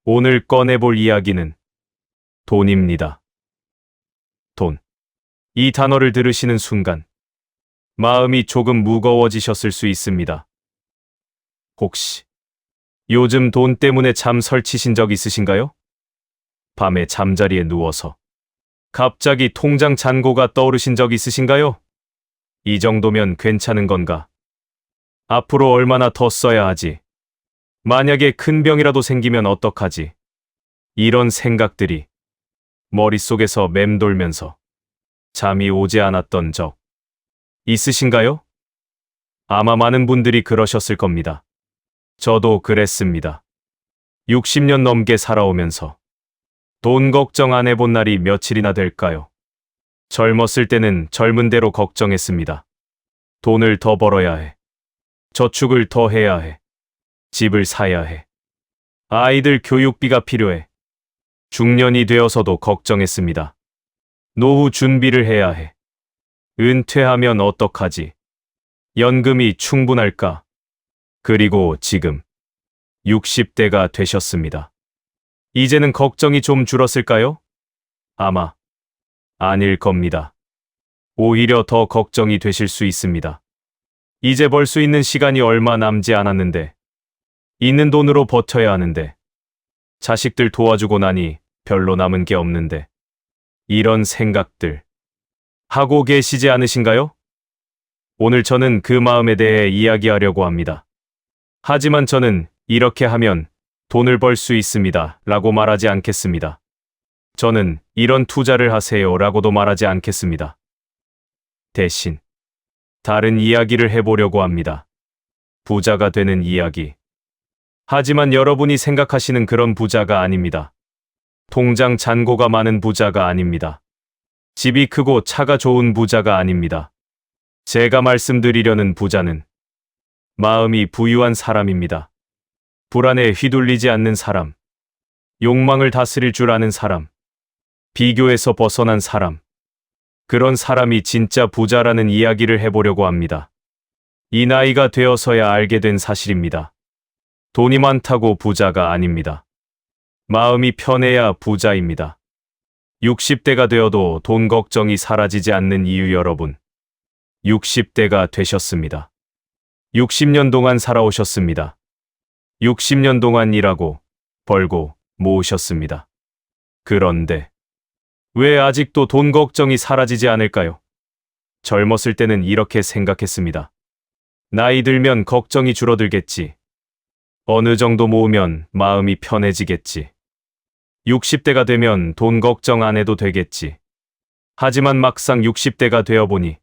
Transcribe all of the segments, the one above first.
오늘 꺼내볼 이야기는 돈입니다. 돈. 이 단어를 들으시는 순간 마음이 조금 무거워지셨을 수 있습니다. 혹시 요즘 돈 때문에 잠 설치신 적 있으신가요? 밤에 잠자리에 누워서 갑자기 통장 잔고가 떠오르신 적 있으신가요? 이 정도면 괜찮은 건가? 앞으로 얼마나 더 써야 하지? 만약에 큰 병이라도 생기면 어떡하지? 이런 생각들이 머릿속에서 맴돌면서 잠이 오지 않았던 적 있으신가요? 아마 많은 분들이 그러셨을 겁니다. 저도 그랬습니다. 60년 넘게 살아오면서 돈 걱정 안 해본 날이 며칠이나 될까요? 젊었을 때는 젊은 대로 걱정했습니다. 돈을 더 벌어야 해. 저축을 더 해야 해. 집을 사야 해. 아이들 교육비가 필요해. 중년이 되어서도 걱정했습니다. 노후 준비를 해야 해. 은퇴하면 어떡하지? 연금이 충분할까? 그리고 지금 60대가 되셨습니다. 이제는 걱정이 좀 줄었을까요? 아마 아닐 겁니다. 오히려 더 걱정이 되실 수 있습니다. 이제 벌 수 있는 시간이 얼마 남지 않았는데, 있는 돈으로 버텨야 하는데, 자식들 도와주고 나니 별로 남은 게 없는데, 이런 생각들 하고 계시지 않으신가요? 오늘 저는 그 마음에 대해 이야기하려고 합니다. 하지만 저는 이렇게 하면 돈을 벌 수 있습니다 라고 말하지 않겠습니다. 저는 이런 투자를 하세요 라고도 말하지 않겠습니다. 대신 다른 이야기를 해보려고 합니다. 부자가 되는 이야기. 하지만 여러분이 생각하시는 그런 부자가 아닙니다. 통장 잔고가 많은 부자가 아닙니다. 집이 크고 차가 좋은 부자가 아닙니다. 제가 말씀드리려는 부자는 마음이 부유한 사람입니다. 불안에 휘둘리지 않는 사람, 욕망을 다스릴 줄 아는 사람, 비교에서 벗어난 사람, 그런 사람이 진짜 부자라는 이야기를 해보려고 합니다. 이 나이가 되어서야 알게 된 사실입니다. 돈이 많다고 부자가 아닙니다. 마음이 편해야 부자입니다. 60대가 되어도 돈 걱정이 사라지지 않는 이유 여러분. 60대가 되셨습니다. 60년 동안 살아오셨습니다. 60년 동안 일하고 벌고 모으셨습니다. 그런데 왜 아직도 돈 걱정이 사라지지 않을까요? 젊었을 때는 이렇게 생각했습니다. 나이 들면 걱정이 줄어들겠지. 어느 정도 모으면 마음이 편해지겠지. 60대가 되면 돈 걱정 안 해도 되겠지. 하지만 막상 60대가 되어보니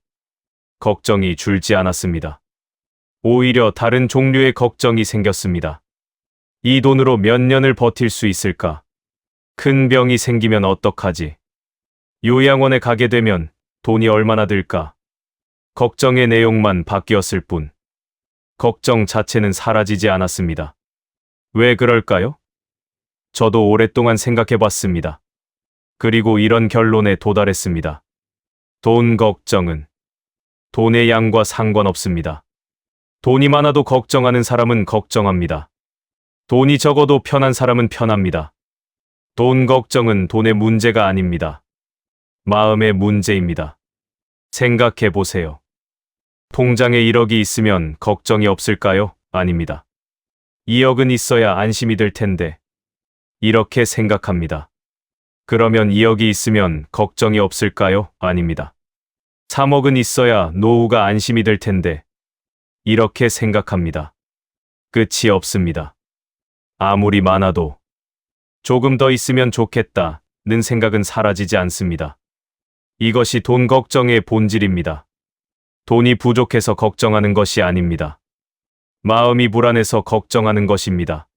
걱정이 줄지 않았습니다. 오히려 다른 종류의 걱정이 생겼습니다. 이 돈으로 몇 년을 버틸 수 있을까? 큰 병이 생기면 어떡하지? 요양원에 가게 되면 돈이 얼마나 들까? 걱정의 내용만 바뀌었을 뿐, 걱정 자체는 사라지지 않았습니다. 왜 그럴까요? 저도 오랫동안 생각해 봤습니다. 그리고 이런 결론에 도달했습니다. 돈 걱정은 돈의 양과 상관없습니다. 돈이 많아도 걱정하는 사람은 걱정합니다. 돈이 적어도 편한 사람은 편합니다. 돈 걱정은 돈의 문제가 아닙니다. 마음의 문제입니다. 생각해 보세요. 통장에 1억이 있으면 걱정이 없을까요? 아닙니다. 2억은 있어야 안심이 될 텐데. 이렇게 생각합니다. 그러면 2억이 있으면 걱정이 없을까요? 아닙니다. 3억은 있어야 노후가 안심이 될 텐데. 이렇게 생각합니다. 끝이 없습니다. 아무리 많아도 조금 더 있으면 좋겠다는 생각은 사라지지 않습니다. 이것이 돈 걱정의 본질입니다. 돈이 부족해서 걱정하는 것이 아닙니다. 마음이 불안해서 걱정하는 것입니다.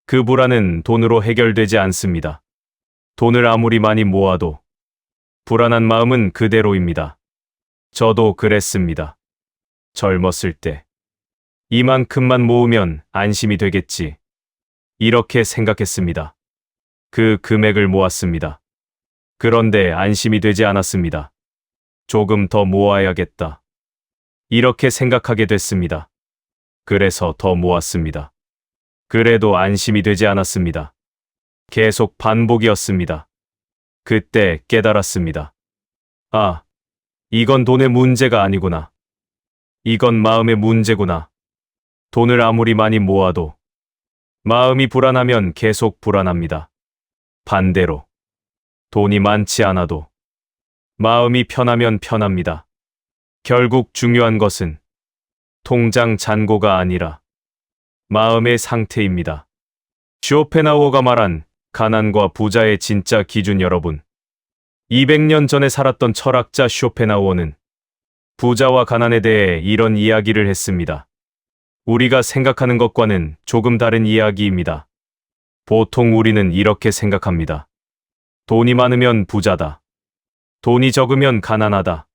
그 불안은 돈으로 해결되지 않습니다. 돈을 아무리 많이 모아도 불안한 마음은 그대로입니다. 저도 그랬습니다. 젊었을 때 이만큼만 모으면 안심이 되겠지. 이렇게 생각했습니다. 그 금액을 모았습니다. 그런데 안심이 되지 않았습니다. 조금 더 모아야겠다. 이렇게 생각하게 됐습니다. 그래서 더 모았습니다. 그래도 안심이 되지 않았습니다. 계속 반복이었습니다. 그때 깨달았습니다. 아, 이건 돈의 문제가 아니구나. 이건 마음의 문제구나. 돈을 아무리 많이 모아도 마음이 불안하면 계속 불안합니다. 반대로 돈이 많지 않아도 마음이 편하면 편합니다. 결국 중요한 것은 통장 잔고가 아니라 마음의 상태입니다. 쇼펜하우어가 말한 가난과 부자의 진짜 기준 여러분. 200년 전에 살았던 철학자 쇼펜하우어는 부자와 가난에 대해 이런 이야기를 했습니다. 우리가 생각하는 것과는 조금 다른 이야기입니다. 보통 우리는 이렇게 생각합니다. 돈이 많으면 부자다. 돈이 적으면 가난하다.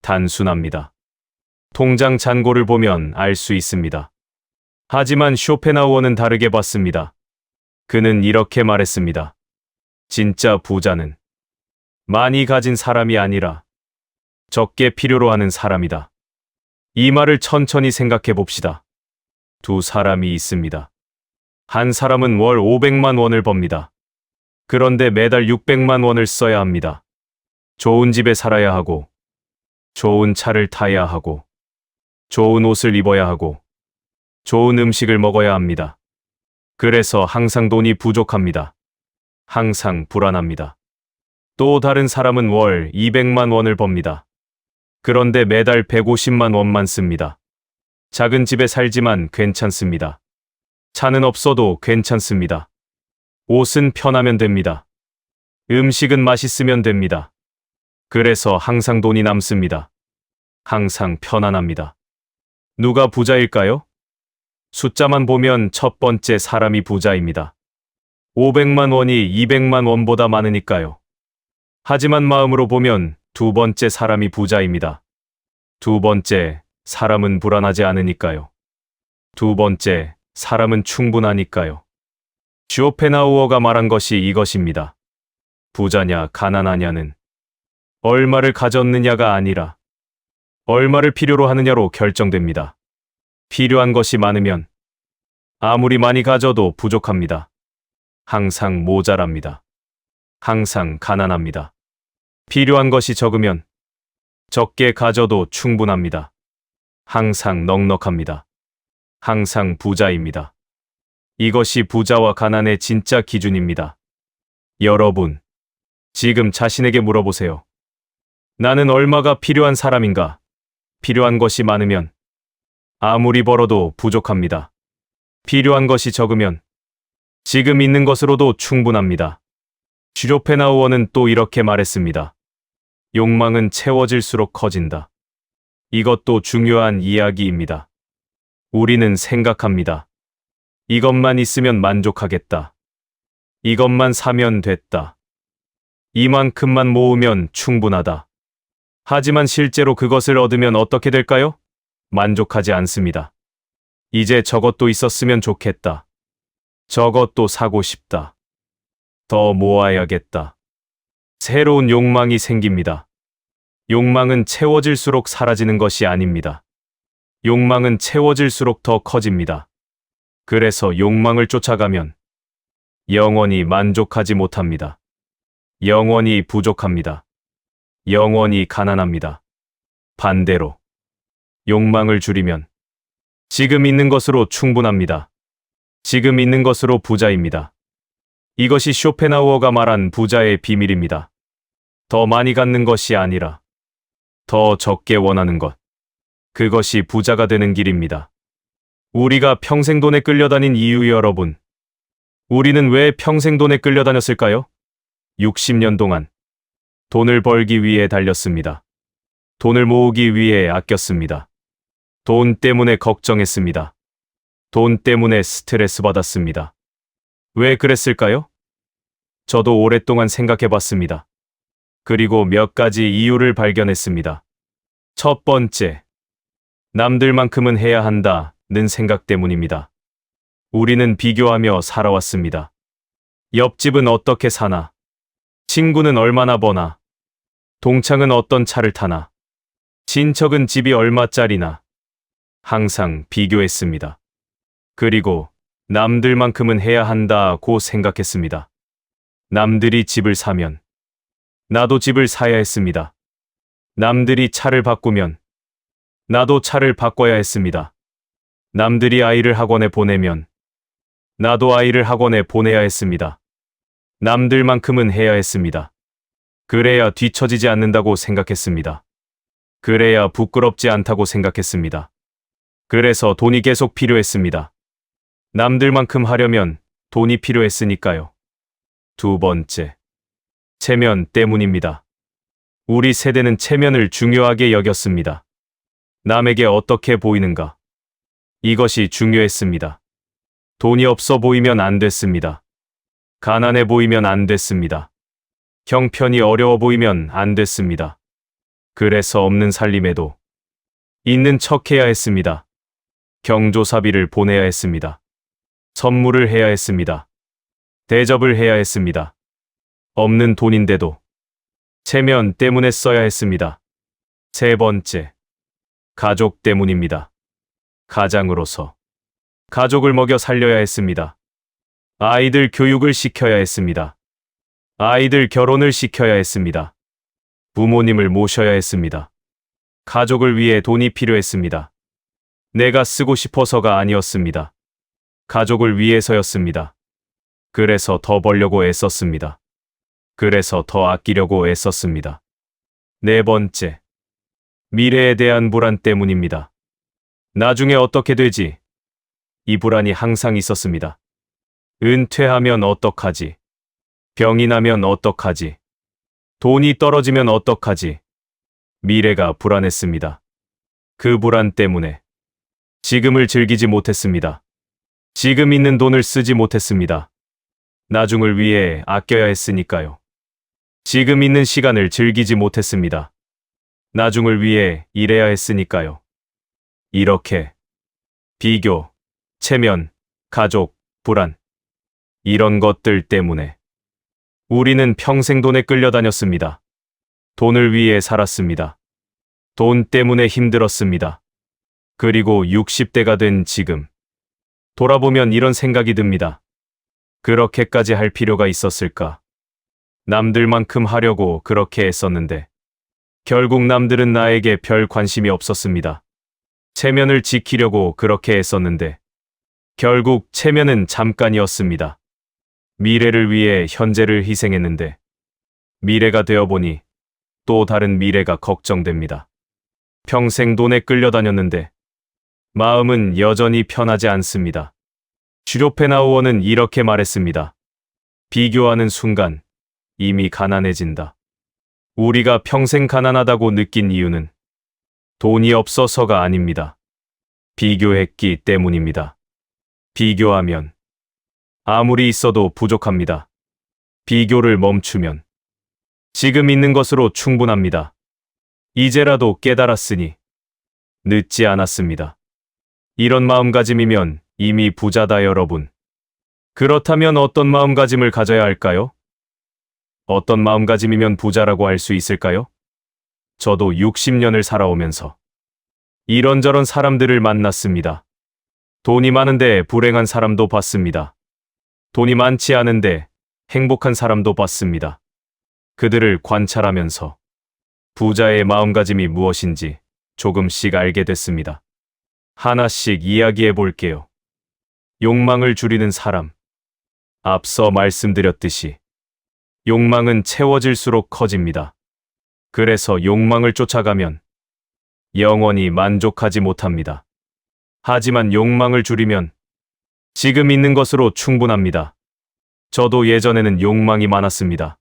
단순합니다. 통장 잔고를 보면 알 수 있습니다. 하지만 쇼펜하우어는 다르게 봤습니다. 그는 이렇게 말했습니다. 진짜 부자는 많이 가진 사람이 아니라 적게 필요로 하는 사람이다. 이 말을 천천히 생각해 봅시다. 두 사람이 있습니다. 한 사람은 월 500만 원을 법니다. 그런데 매달 600만 원을 써야 합니다. 좋은 집에 살아야 하고, 좋은 차를 타야 하고, 좋은 옷을 입어야 하고, 좋은 음식을 먹어야 합니다. 그래서 항상 돈이 부족합니다. 항상 불안합니다. 또 다른 사람은 월 200만 원을 법니다. 그런데 매달 150만 원만 씁니다. 작은 집에 살지만 괜찮습니다. 차는 없어도 괜찮습니다. 옷은 편하면 됩니다. 음식은 맛있으면 됩니다. 그래서 항상 돈이 남습니다. 항상 편안합니다. 누가 부자일까요? 숫자만 보면 첫 번째 사람이 부자입니다. 500만 원이 200만 원보다 많으니까요. 하지만 마음으로 보면 두 번째 사람이 부자입니다. 두 번째 사람은 불안하지 않으니까요. 두 번째 사람은 충분하니까요. 쇼펜하우어가 말한 것이 이것입니다. 부자냐 가난하냐는 얼마를 가졌느냐가 아니라 얼마를 필요로 하느냐로 결정됩니다. 필요한 것이 많으면 아무리 많이 가져도 부족합니다. 항상 모자랍니다. 항상 가난합니다. 필요한 것이 적으면 적게 가져도 충분합니다. 항상 넉넉합니다. 항상 부자입니다. 이것이 부자와 가난의 진짜 기준입니다. 여러분, 지금 자신에게 물어보세요. 나는 얼마가 필요한 사람인가? 필요한 것이 많으면 아무리 벌어도 부족합니다. 필요한 것이 적으면 지금 있는 것으로도 충분합니다. 쇼펜하우어는 또 이렇게 말했습니다. 욕망은 채워질수록 커진다. 이것도 중요한 이야기입니다. 우리는 생각합니다. 이것만 있으면 만족하겠다. 이것만 사면 됐다. 이만큼만 모으면 충분하다. 하지만 실제로 그것을 얻으면 어떻게 될까요? 만족하지 않습니다. 이제 저것도 있었으면 좋겠다. 저것도 사고 싶다. 더 모아야겠다. 새로운 욕망이 생깁니다. 욕망은 채워질수록 사라지는 것이 아닙니다. 욕망은 채워질수록 더 커집니다. 그래서 욕망을 쫓아가면 영원히 만족하지 못합니다. 영원히 부족합니다. 영원히 가난합니다. 반대로 욕망을 줄이면 지금 있는 것으로 충분합니다. 지금 있는 것으로 부자입니다. 이것이 쇼펜하우어가 말한 부자의 비밀입니다. 더 많이 갖는 것이 아니라 더 적게 원하는 것. 그것이 부자가 되는 길입니다. 우리가 평생 돈에 끌려다닌 이유 여러분. 우리는 왜 평생 돈에 끌려다녔을까요? 60년 동안 돈을 벌기 위해 달렸습니다. 돈을 모으기 위해 아꼈습니다. 돈 때문에 걱정했습니다. 돈 때문에 스트레스 받았습니다. 왜 그랬을까요? 저도 오랫동안 생각해 봤습니다. 그리고 몇 가지 이유를 발견했습니다. 첫 번째, 남들만큼은 해야 한다는 생각 때문입니다. 우리는 비교하며 살아왔습니다. 옆집은 어떻게 사나? 친구는 얼마나 버나? 동창은 어떤 차를 타나? 친척은 집이 얼마짜리나? 항상 비교했습니다. 그리고 남들만큼은 해야 한다고 생각했습니다. 남들이 집을 사면 나도 집을 사야 했습니다. 남들이 차를 바꾸면 나도 차를 바꿔야 했습니다. 남들이 아이를 학원에 보내면 나도 아이를 학원에 보내야 했습니다. 남들만큼은 해야 했습니다. 그래야 뒤처지지 않는다고 생각했습니다. 그래야 부끄럽지 않다고 생각했습니다. 그래서 돈이 계속 필요했습니다. 남들만큼 하려면 돈이 필요했으니까요. 두 번째, 체면 때문입니다. 우리 세대는 체면을 중요하게 여겼습니다. 남에게 어떻게 보이는가? 이것이 중요했습니다. 돈이 없어 보이면 안 됐습니다. 가난해 보이면 안 됐습니다. 형편이 어려워 보이면 안 됐습니다. 그래서 없는 살림에도 있는 척해야 했습니다. 경조사비를 보내야 했습니다. 선물을 해야 했습니다. 대접을 해야 했습니다. 없는 돈인데도 체면 때문에 써야 했습니다. 세 번째, 가족 때문입니다. 가장으로서 가족을 먹여 살려야 했습니다. 아이들 교육을 시켜야 했습니다. 아이들 결혼을 시켜야 했습니다. 부모님을 모셔야 했습니다. 가족을 위해 돈이 필요했습니다. 내가 쓰고 싶어서가 아니었습니다. 가족을 위해서였습니다. 그래서 더 벌려고 애썼습니다. 그래서 더 아끼려고 애썼습니다. 네 번째, 미래에 대한 불안 때문입니다. 나중에 어떻게 되지? 이 불안이 항상 있었습니다. 은퇴하면 어떡하지? 병이 나면 어떡하지? 돈이 떨어지면 어떡하지? 미래가 불안했습니다. 그 불안 때문에 지금을 즐기지 못했습니다. 지금 있는 돈을 쓰지 못했습니다. 나중을 위해 아껴야 했으니까요. 지금 있는 시간을 즐기지 못했습니다. 나중을 위해 일해야 했으니까요. 이렇게 비교, 체면, 가족, 불안, 이런 것들 때문에 우리는 평생 돈에 끌려다녔습니다. 돈을 위해 살았습니다. 돈 때문에 힘들었습니다. 그리고 60대가 된 지금 돌아보면 이런 생각이 듭니다. 그렇게까지 할 필요가 있었을까? 남들만큼 하려고 그렇게 애썼는데 결국 남들은 나에게 별 관심이 없었습니다. 체면을 지키려고 그렇게 애썼는데 결국 체면은 잠깐이었습니다. 미래를 위해 현재를 희생했는데 미래가 되어보니 또 다른 미래가 걱정됩니다. 평생 돈에 끌려다녔는데 마음은 여전히 편하지 않습니다. 슈로펜하우어는 이렇게 말했습니다. 비교하는 순간 이미 가난해진다. 우리가 평생 가난하다고 느낀 이유는 돈이 없어서가 아닙니다. 비교했기 때문입니다. 비교하면 아무리 있어도 부족합니다. 비교를 멈추면 지금 있는 것으로 충분합니다. 이제라도 깨달았으니 늦지 않았습니다. 이런 마음가짐이면 이미 부자다 여러분. 그렇다면 어떤 마음가짐을 가져야 할까요? 어떤 마음가짐이면 부자라고 할 수 있을까요? 저도 60년을 살아오면서 이런저런 사람들을 만났습니다. 돈이 많은데 불행한 사람도 봤습니다. 돈이 많지 않은데 행복한 사람도 봤습니다. 그들을 관찰하면서 부자의 마음가짐이 무엇인지 조금씩 알게 됐습니다. 하나씩 이야기해 볼게요. 욕망을 줄이는 사람. 앞서 말씀드렸듯이 욕망은 채워질수록 커집니다. 그래서 욕망을 쫓아가면 영원히 만족하지 못합니다. 하지만 욕망을 줄이면 지금 있는 것으로 충분합니다. 저도 예전에는 욕망이 많았습니다.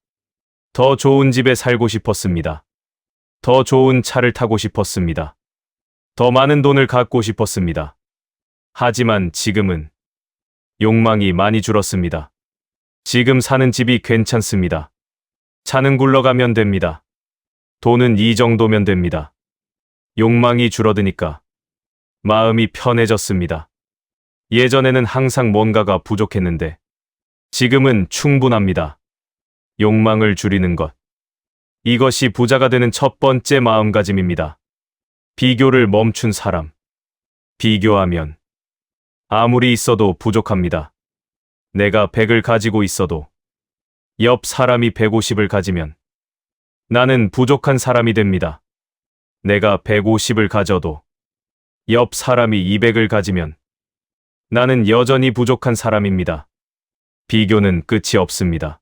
더 좋은 집에 살고 싶었습니다. 더 좋은 차를 타고 싶었습니다. 더 많은 돈을 갖고 싶었습니다. 하지만 지금은 욕망이 많이 줄었습니다. 지금 사는 집이 괜찮습니다. 차는 굴러가면 됩니다. 돈은 이 정도면 됩니다. 욕망이 줄어드니까 마음이 편해졌습니다. 예전에는 항상 뭔가가 부족했는데 지금은 충분합니다. 욕망을 줄이는 것. 이것이 부자가 되는 첫 번째 마음가짐입니다. 비교를 멈춘 사람. 비교하면 아무리 있어도 부족합니다. 내가 100을 가지고 있어도 옆 사람이 150을 가지면 나는 부족한 사람이 됩니다. 내가 150을 가져도 옆 사람이 200을 가지면 나는 여전히 부족한 사람입니다. 비교는 끝이 없습니다.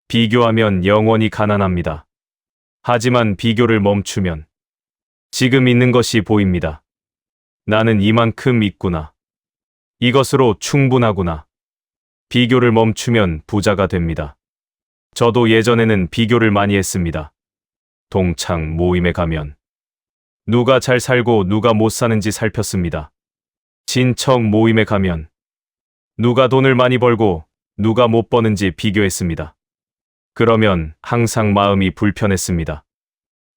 비교하면 영원히 가난합니다. 하지만 비교를 멈추면 지금 있는 것이 보입니다. 나는 이만큼 있구나. 이것으로 충분하구나. 비교를 멈추면 부자가 됩니다. 저도 예전에는 비교를 많이 했습니다. 동창 모임에 가면 누가 잘 살고 누가 못 사는지 살폈습니다. 친척 모임에 가면 누가 돈을 많이 벌고 누가 못 버는지 비교했습니다. 그러면 항상 마음이 불편했습니다.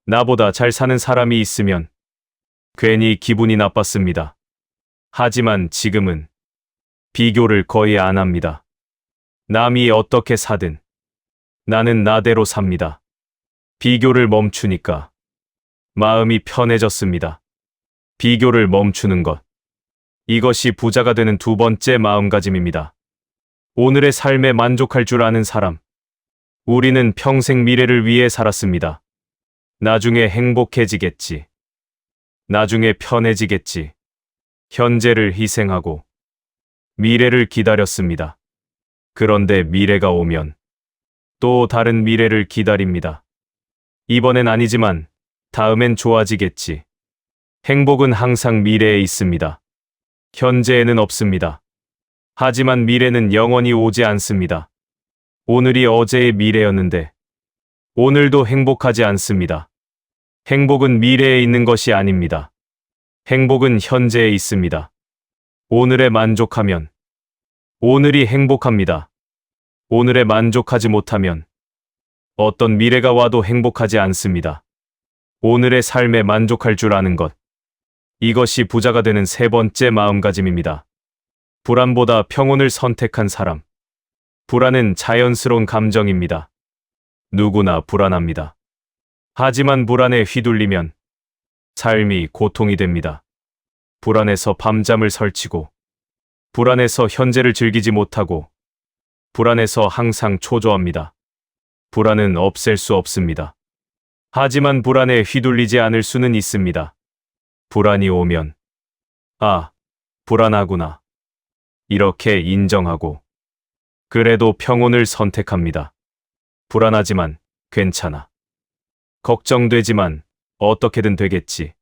나보다 잘 사는 사람이 있으면 괜히 기분이 나빴습니다. 하지만 지금은 비교를 거의 안 합니다. 남이 어떻게 사든 나는 나대로 삽니다. 비교를 멈추니까 마음이 편해졌습니다. 비교를 멈추는 것. 이것이 부자가 되는 두 번째 마음가짐입니다. 오늘의 삶에 만족할 줄 아는 사람. 우리는 평생 미래를 위해 살았습니다. 나중에 행복해지겠지. 나중에 편해지겠지. 현재를 희생하고 미래를 기다렸습니다. 그런데 미래가 오면 또 다른 미래를 기다립니다. 이번엔 아니지만 다음엔 좋아지겠지. 행복은 항상 미래에 있습니다. 현재에는 없습니다. 하지만 미래는 영원히 오지 않습니다. 오늘이 어제의 미래였는데 오늘도 행복하지 않습니다. 행복은 미래에 있는 것이 아닙니다. 행복은 현재에 있습니다. 오늘에 만족하면 오늘이 행복합니다. 오늘에 만족하지 못하면 어떤 미래가 와도 행복하지 않습니다. 오늘의 삶에 만족할 줄 아는 것. 이것이 부자가 되는 세 번째 마음가짐입니다. 불안보다 평온을 선택한 사람. 불안은 자연스러운 감정입니다. 누구나 불안합니다. 하지만 불안에 휘둘리면 삶이 고통이 됩니다. 불안해서 밤잠을 설치고, 불안해서 현재를 즐기지 못하고, 불안해서 항상 초조합니다. 불안은 없앨 수 없습니다. 하지만 불안에 휘둘리지 않을 수는 있습니다. 불안이 오면, 아, 불안하구나. 이렇게 인정하고, 그래도 평온을 선택합니다. 불안하지만 괜찮아. 걱정되지만 어떻게든 되겠지.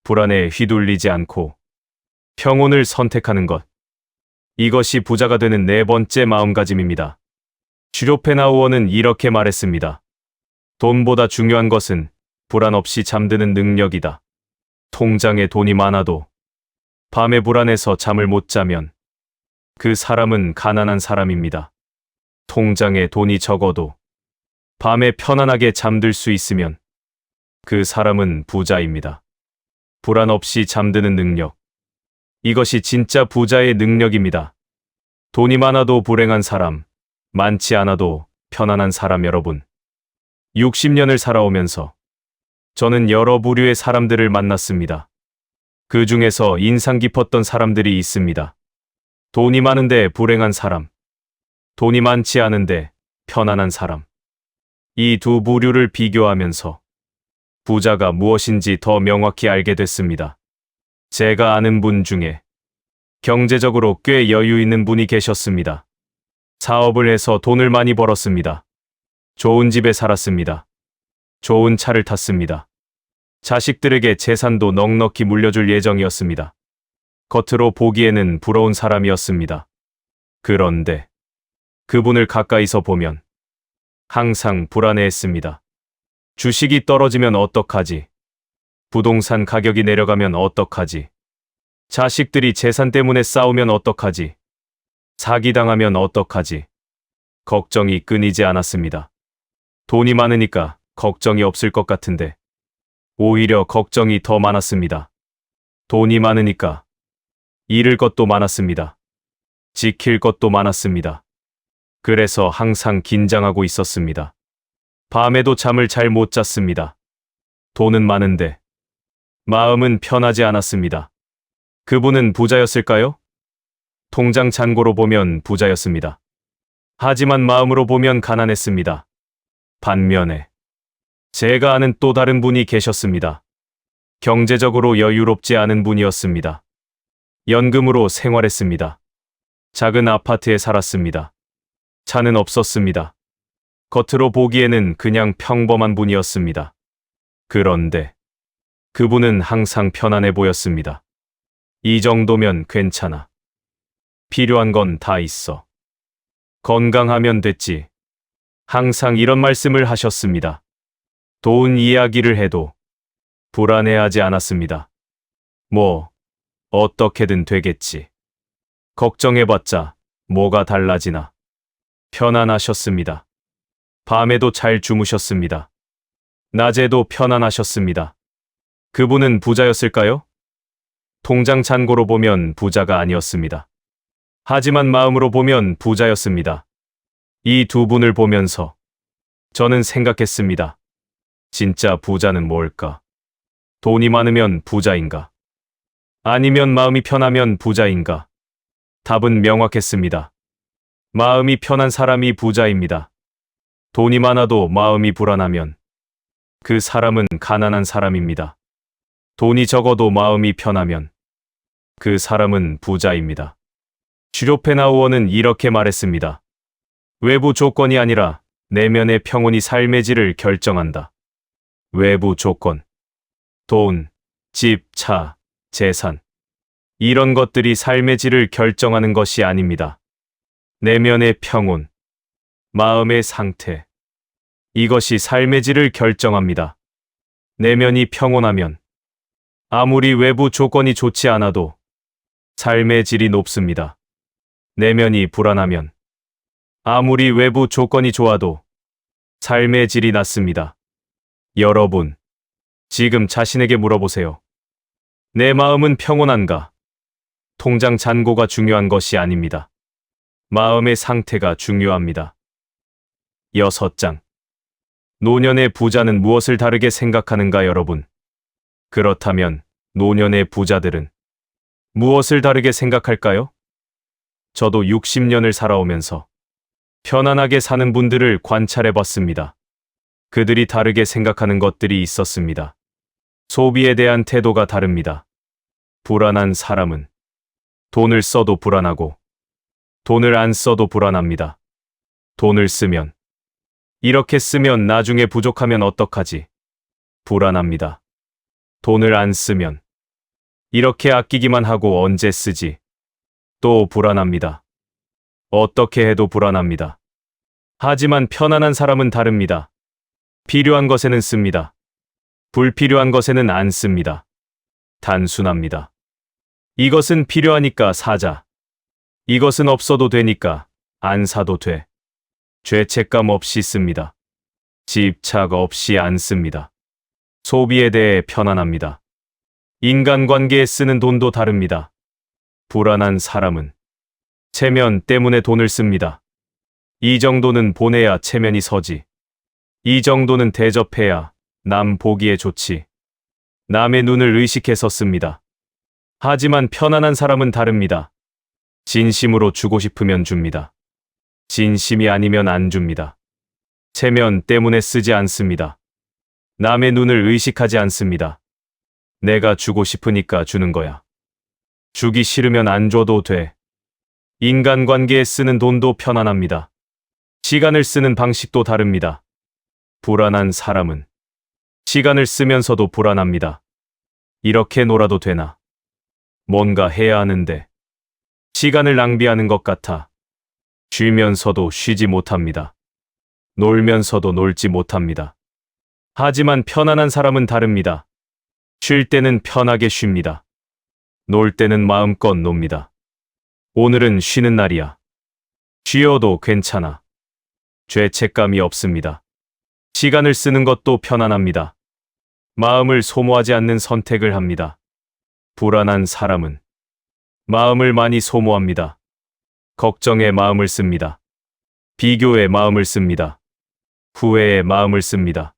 불안에 휘둘리지 않고 평온을 선택하는 것. 이것이 부자가 되는 네 번째 마음가짐입니다. 슈로펜하우어는 이렇게 말했습니다. 돈보다 중요한 것은 불안 없이 잠드는 능력이다. 통장에 돈이 많아도 밤에 불안해서 잠을 못 자면 그 사람은 가난한 사람입니다. 통장에 돈이 적어도 밤에 편안하게 잠들 수 있으면 그 사람은 부자입니다. 불안 없이 잠드는 능력. 이것이 진짜 부자의 능력입니다. 돈이 많아도 불행한 사람, 많지 않아도 편안한 사람 여러분. 60년을 살아오면서 저는 여러 부류의 사람들을 만났습니다. 그 중에서 인상 깊었던 사람들이 있습니다. 돈이 많은데 불행한 사람, 돈이 많지 않은데 편안한 사람. 이 두 부류를 비교하면서 부자가 무엇인지 더 명확히 알게 됐습니다. 제가 아는 분 중에 경제적으로 꽤 여유 있는 분이 계셨습니다. 사업을 해서 돈을 많이 벌었습니다. 좋은 집에 살았습니다. 좋은 차를 탔습니다. 자식들에게 재산도 넉넉히 물려줄 예정이었습니다. 겉으로 보기에는 부러운 사람이었습니다. 그런데 그분을 가까이서 보면 항상 불안해했습니다. 주식이 떨어지면 어떡하지? 부동산 가격이 내려가면 어떡하지? 자식들이 재산 때문에 싸우면 어떡하지? 사기당하면 어떡하지? 걱정이 끊이지 않았습니다. 돈이 많으니까 걱정이 없을 것 같은데 오히려 걱정이 더 많았습니다. 돈이 많으니까 잃을 것도 많았습니다. 지킬 것도 많았습니다. 그래서 항상 긴장하고 있었습니다. 밤에도 잠을 잘 못 잤습니다. 돈은 많은데 마음은 편하지 않았습니다. 그분은 부자였을까요? 통장 잔고로 보면 부자였습니다. 하지만 마음으로 보면 가난했습니다. 반면에 제가 아는 또 다른 분이 계셨습니다. 경제적으로 여유롭지 않은 분이었습니다. 연금으로 생활했습니다. 작은 아파트에 살았습니다. 차는 없었습니다. 겉으로 보기에는 그냥 평범한 분이었습니다. 그런데 그분은 항상 편안해 보였습니다. 이 정도면 괜찮아. 필요한 건 다 있어. 건강하면 됐지. 항상 이런 말씀을 하셨습니다. 돈 이야기를 해도 불안해하지 않았습니다. 뭐, 어떻게든 되겠지. 걱정해봤자 뭐가 달라지나. 편안하셨습니다. 밤에도 잘 주무셨습니다. 낮에도 편안하셨습니다. 그분은 부자였을까요? 통장 잔고로 보면 부자가 아니었습니다. 하지만 마음으로 보면 부자였습니다. 이 두 분을 보면서 저는 생각했습니다. 진짜 부자는 뭘까? 돈이 많으면 부자인가? 아니면 마음이 편하면 부자인가? 답은 명확했습니다. 마음이 편한 사람이 부자입니다. 돈이 많아도 마음이 불안하면 그 사람은 가난한 사람입니다. 돈이 적어도 마음이 편하면 그 사람은 부자입니다. 슈로펜하우어는 이렇게 말했습니다. 외부 조건이 아니라 내면의 평온이 삶의 질을 결정한다. 외부 조건, 돈, 집, 차, 재산, 이런 것들이 삶의 질을 결정하는 것이 아닙니다. 내면의 평온, 마음의 상태, 이것이 삶의 질을 결정합니다. 내면이 평온하면 아무리 외부 조건이 좋지 않아도 삶의 질이 높습니다. 내면이 불안하면 아무리 외부 조건이 좋아도 삶의 질이 낮습니다. 여러분, 지금 자신에게 물어보세요. 내 마음은 평온한가? 통장 잔고가 중요한 것이 아닙니다. 마음의 상태가 중요합니다. 6장. 노년의 부자는 무엇을 다르게 생각하는가 여러분? 그렇다면 노년의 부자들은 무엇을 다르게 생각할까요? 저도 60년을 살아오면서 편안하게 사는 분들을 관찰해 봤습니다. 그들이 다르게 생각하는 것들이 있었습니다. 소비에 대한 태도가 다릅니다. 불안한 사람은 돈을 써도 불안하고 돈을 안 써도 불안합니다. 돈을 쓰면 이렇게 쓰면 나중에 부족하면 어떡하지? 불안합니다. 돈을 안 쓰면 이렇게 아끼기만 하고 언제 쓰지? 또 불안합니다. 어떻게 해도 불안합니다. 하지만 편안한 사람은 다릅니다. 필요한 것에는 씁니다. 불필요한 것에는 안 씁니다. 단순합니다. 이것은 필요하니까 사자. 이것은 없어도 되니까 안 사도 돼. 죄책감 없이 씁니다. 집착 없이 안 씁니다. 소비에 대해 편안합니다. 인간관계에 쓰는 돈도 다릅니다. 불안한 사람은 체면 때문에 돈을 씁니다. 이 정도는 보내야 체면이 서지. 이 정도는 대접해야 남 보기에 좋지. 남의 눈을 의식해서 씁니다. 하지만 편안한 사람은 다릅니다. 진심으로 주고 싶으면 줍니다. 진심이 아니면 안 줍니다. 체면 때문에 쓰지 않습니다. 남의 눈을 의식하지 않습니다. 내가 주고 싶으니까 주는 거야. 주기 싫으면 안 줘도 돼. 인간관계에 쓰는 돈도 편안합니다. 시간을 쓰는 방식도 다릅니다. 불안한 사람은 시간을 쓰면서도 불안합니다. 이렇게 놀아도 되나? 뭔가 해야 하는데 시간을 낭비하는 것 같아. 쉬면서도 쉬지 못합니다. 놀면서도 놀지 못합니다. 하지만 편안한 사람은 다릅니다. 쉴 때는 편하게 쉽니다. 놀 때는 마음껏 놉니다. 오늘은 쉬는 날이야. 쉬어도 괜찮아. 죄책감이 없습니다. 시간을 쓰는 것도 편안합니다. 마음을 소모하지 않는 선택을 합니다. 불안한 사람은 마음을 많이 소모합니다. 걱정에 마음을 씁니다. 비교에 마음을 씁니다. 후회에 마음을 씁니다.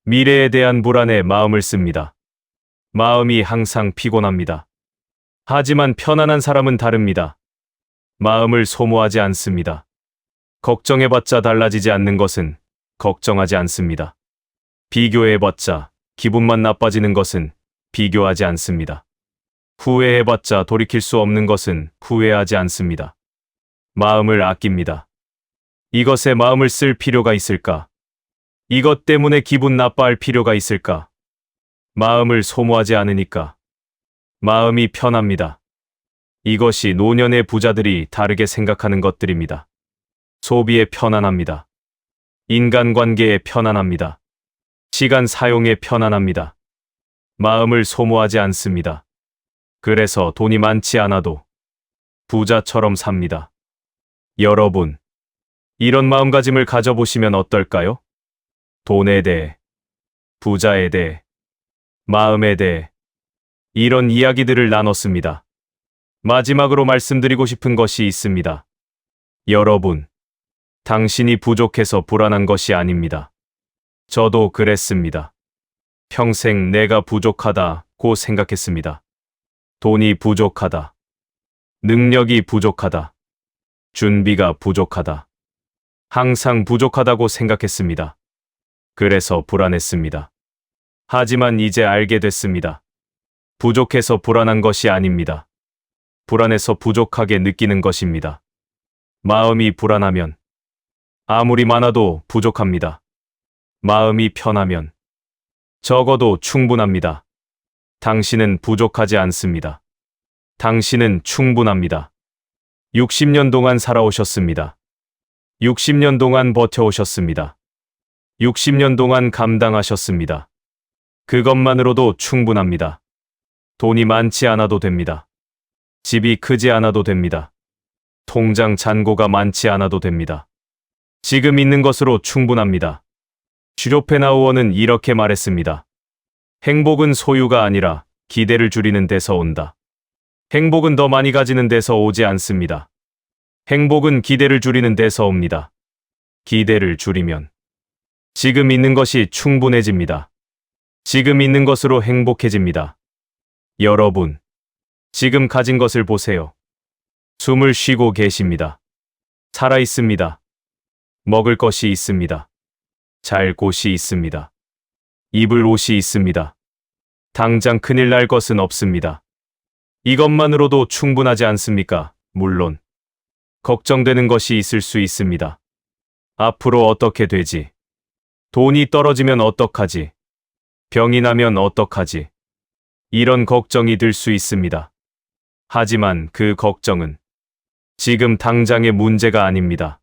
미래에 대한 불안에 마음을 씁니다. 마음이 항상 피곤합니다. 하지만 편안한 사람은 다릅니다. 마음을 소모하지 않습니다. 걱정해봤자 달라지지 않는 것은 걱정하지 않습니다. 비교해봤자 기분만 나빠지는 것은 비교하지 않습니다. 후회해봤자 돌이킬 수 없는 것은 후회하지 않습니다. 마음을 아낍니다. 이것에 마음을 쓸 필요가 있을까? 이것 때문에 기분 나빠할 필요가 있을까? 마음을 소모하지 않으니까. 마음이 편합니다. 이것이 노년의 부자들이 다르게 생각하는 것들입니다. 소비에 편안합니다. 인간관계에 편안합니다. 시간 사용에 편안합니다. 마음을 소모하지 않습니다. 그래서 돈이 많지 않아도 부자처럼 삽니다. 여러분, 이런 마음가짐을 가져보시면 어떨까요? 돈에 대해, 부자에 대해, 마음에 대해 이런 이야기들을 나눴습니다. 마지막으로 말씀드리고 싶은 것이 있습니다. 여러분, 당신이 부족해서 불안한 것이 아닙니다. 저도 그랬습니다. 평생 내가 부족하다고 생각했습니다. 돈이 부족하다. 능력이 부족하다. 준비가 부족하다. 항상 부족하다고 생각했습니다. 그래서 불안했습니다. 하지만 이제 알게 됐습니다. 부족해서 불안한 것이 아닙니다. 불안해서 부족하게 느끼는 것입니다. 마음이 불안하면 아무리 많아도 부족합니다. 마음이 편하면 적어도 충분합니다. 당신은 부족하지 않습니다. 당신은 충분합니다. 60년 동안 살아오셨습니다. 60년 동안 버텨오셨습니다. 60년 동안 감당하셨습니다. 그것만으로도 충분합니다. 돈이 많지 않아도 됩니다. 집이 크지 않아도 됩니다. 통장 잔고가 많지 않아도 됩니다. 지금 있는 것으로 충분합니다. 슈로펜하우어는 이렇게 말했습니다. 행복은 소유가 아니라 기대를 줄이는 데서 온다. 행복은 더 많이 가지는 데서 오지 않습니다. 행복은 기대를 줄이는 데서 옵니다. 기대를 줄이면 지금 있는 것이 충분해집니다. 지금 있는 것으로 행복해집니다. 여러분, 지금 가진 것을 보세요. 숨을 쉬고 계십니다. 살아 있습니다. 먹을 것이 있습니다. 잘 곳이 있습니다. 입을 옷이 있습니다. 당장 큰일 날 것은 없습니다. 이것만으로도 충분하지 않습니까? 물론 걱정되는 것이 있을 수 있습니다. 앞으로 어떻게 되지? 돈이 떨어지면 어떡하지? 병이 나면 어떡하지? 이런 걱정이 들 수 있습니다. 하지만 그 걱정은 지금 당장의 문제가 아닙니다.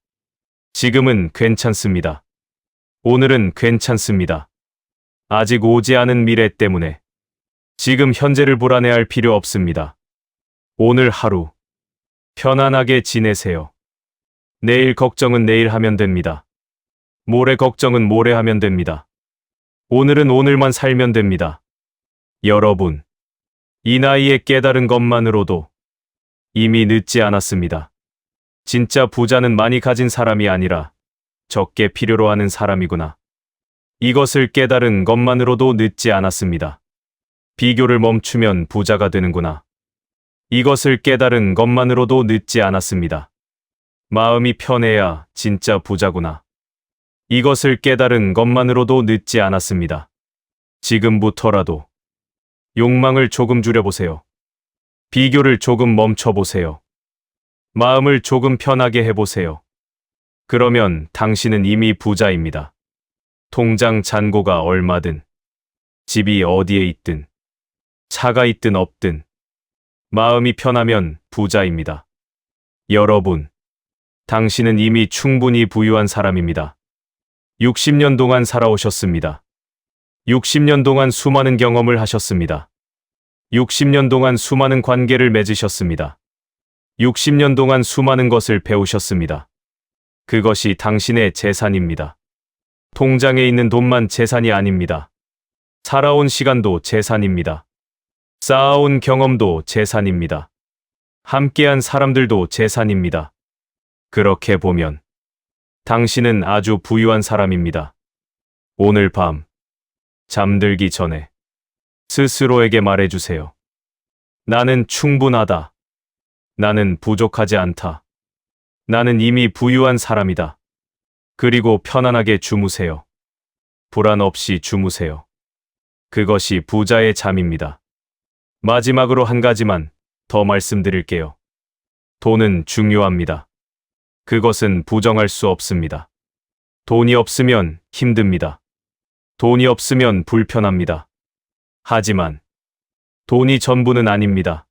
지금은 괜찮습니다. 오늘은 괜찮습니다. 아직 오지 않은 미래 때문에 지금 현재를 불안해할 필요 없습니다. 오늘 하루 편안하게 지내세요. 내일 걱정은 내일 하면 됩니다. 모레 걱정은 모레 하면 됩니다. 오늘은 오늘만 살면 됩니다. 여러분, 이 나이에 깨달은 것만으로도 이미 늦지 않았습니다. 진짜 부자는 많이 가진 사람이 아니라 적게 필요로 하는 사람이구나. 이것을 깨달은 것만으로도 늦지 않았습니다. 비교를 멈추면 부자가 되는구나. 이것을 깨달은 것만으로도 늦지 않았습니다. 마음이 편해야 진짜 부자구나. 이것을 깨달은 것만으로도 늦지 않았습니다. 지금부터라도 욕망을 조금 줄여보세요. 비교를 조금 멈춰보세요. 마음을 조금 편하게 해보세요. 그러면 당신은 이미 부자입니다. 통장 잔고가 얼마든, 집이 어디에 있든, 차가 있든 없든, 마음이 편하면 부자입니다. 여러분, 당신은 이미 충분히 부유한 사람입니다. 60년 동안 살아오셨습니다. 60년 동안 수많은 경험을 하셨습니다. 60년 동안 수많은 관계를 맺으셨습니다. 60년 동안 수많은 것을 배우셨습니다. 그것이 당신의 재산입니다. 통장에 있는 돈만 재산이 아닙니다. 살아온 시간도 재산입니다. 쌓아온 경험도 재산입니다. 함께한 사람들도 재산입니다. 그렇게 보면 당신은 아주 부유한 사람입니다. 오늘 밤 잠들기 전에 스스로에게 말해주세요. 나는 충분하다. 나는 부족하지 않다. 나는 이미 부유한 사람이다. 그리고 편안하게 주무세요. 불안 없이 주무세요. 그것이 부자의 잠입니다. 마지막으로 한 가지만 더 말씀드릴게요. 돈은 중요합니다. 그것은 부정할 수 없습니다. 돈이 없으면 힘듭니다. 돈이 없으면 불편합니다. 하지만 돈이 전부는 아닙니다.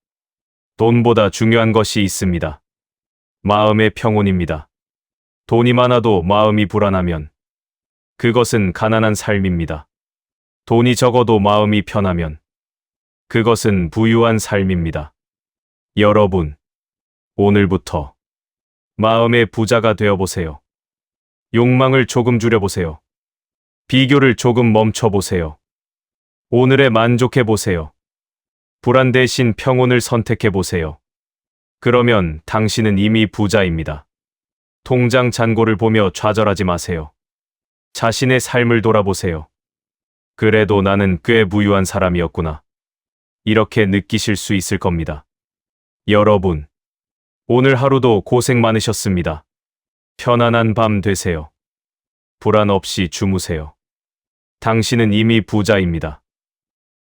돈보다 중요한 것이 있습니다. 마음의 평온입니다. 돈이 많아도 마음이 불안하면 그것은 가난한 삶입니다. 돈이 적어도 마음이 편하면 그것은 부유한 삶입니다. 여러분, 오늘부터 마음의 부자가 되어보세요. 욕망을 조금 줄여보세요. 비교를 조금 멈춰보세요. 오늘에 만족해보세요. 불안 대신 평온을 선택해보세요. 그러면 당신은 이미 부자입니다. 통장 잔고를 보며 좌절하지 마세요. 자신의 삶을 돌아보세요. 그래도 나는 꽤 부유한 사람이었구나. 이렇게 느끼실 수 있을 겁니다. 여러분, 오늘 하루도 고생 많으셨습니다. 편안한 밤 되세요. 불안 없이 주무세요. 당신은 이미 부자입니다.